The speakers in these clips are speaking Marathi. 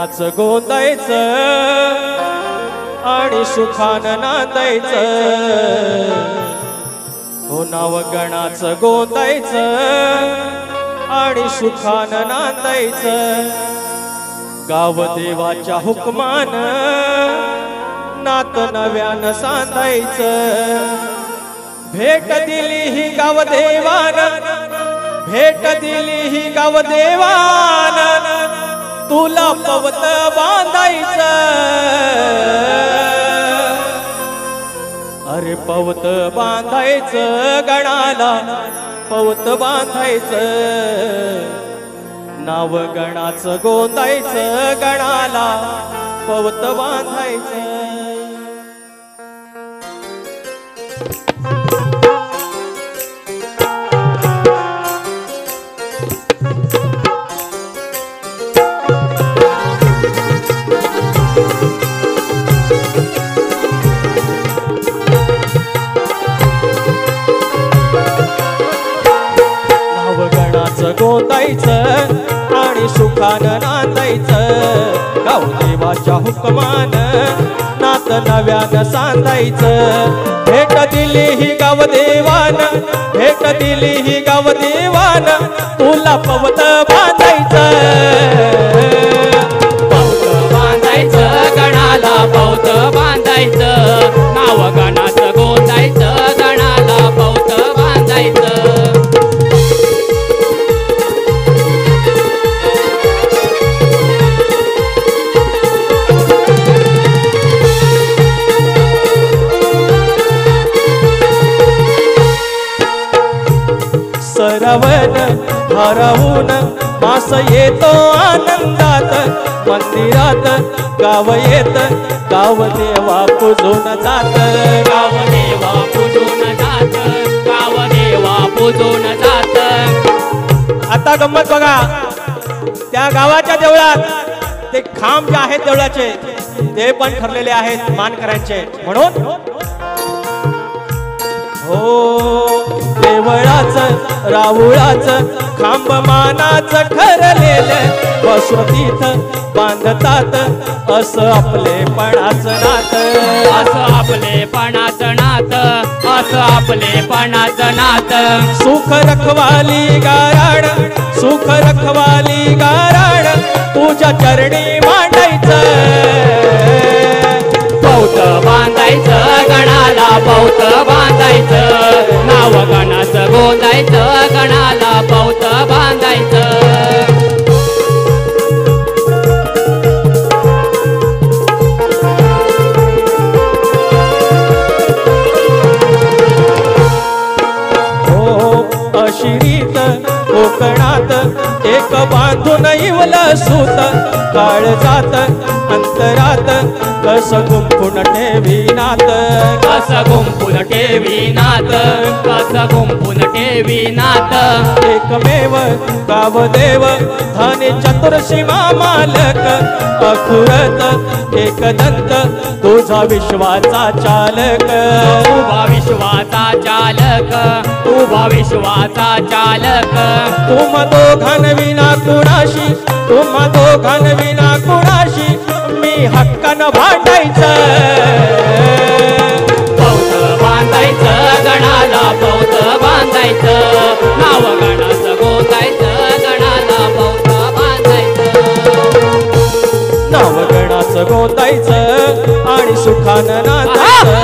गणाचं गोंदायचं आणि सुखानं नांदायचं हो नाव गणाचं गोंदायचं आणि सुखानं नांदायचं गाव देवाच्या हुकमानं नात नव्यानं सांधायचं भेट दिली ही गाव देवानं भेट दिली ही गाव देवानं तुला पवत बांधायचं अरे पवत बांधायचं गणाला पवत बांधायचं नाव गणाचं गोंदायचं गणाला पवत बांधायचं गोंदायचं आणि सुखानं नांदायचं गाव देवाच्या हुकमानं नात नव्यानं सांधायचं भेट दिली ही गाव देवानं भेट दिली ही गाव देवानं तुला पवत बांधायचं पवत बांधायचं गणाला पवत बांधायचं नाव गणाचं गोंदायचं गणाला पवत बांधायचं सरवन हरवून मास येतो आनंदात मंदिरात गाव येत गाव देवा पूजून जात गाव देवा पूजून जात गाव देवा पूजून जात आता गंमत बघा त्या गावाच्या देवळात ते खांब जे आहेत देवळाचे ते पण ठरलेले आहेत मानकऱ्यांचे म्हणून हो देवळाचं रावुळाचं खांब मानाचं ठरलेलं बसवतीत बांधतात असं आपलेपणाचं नातं असं आपलेपणाचं नातं असं आपलेपणाचं नातं सुख रखवाली गाराड सुख रखवाली गाराड तुझ्या चरणी मांडायचं पवत बांधायचं गणाला पवत बांधायचं नाव गणाचं गोंदायचं गणाला पवत बांधायचं हो अशिरीत कोकणात एक बांधून इवलं सूत काळजात अंतरात कस गुंफून ठेवीनात कस गुंफून ठेवीनात कस गुंफून ठेवीनात एकमेव गावदेव धनी चतुर्सीमा मालक अखुरत एकदंत तुझा विश्वाचा चालक उभा विश्वाचा चालक उभा विश्वाचा चालक तुम दोघांविना कुणाशी तुम दोघांविना कुणाशी मी हक्कानं भांडायचं पवत बांधायचं गणाला पवत बांधायचं नाव गणाचं गोंदायचं गणाला पवत बांधायचं नाव गणाचं गोंदायचं आणि सुखानं नांदायचं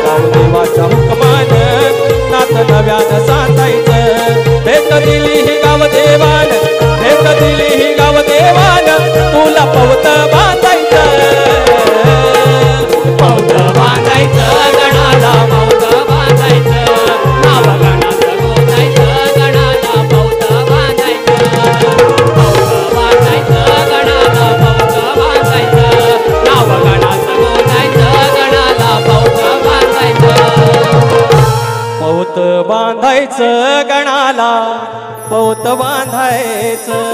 गाव देवाच्या हुकमानं नात नव्यानं सांधायचं भेट दिली ही गाव देवानं भेट दिली ही गाव देवानं तुला पवत बांधायचं पवत बांधायचं गणाला पवत बांधायचं नाव गणाचं गोंदायचं गणाला पवत बांधायचं पवत बांधायचं गणाला पवत बांधायचं नाव गणाचं गोंदायचं गणाला पवत बांधायचं पवत बांधायचं गणाला पवत बांधायचं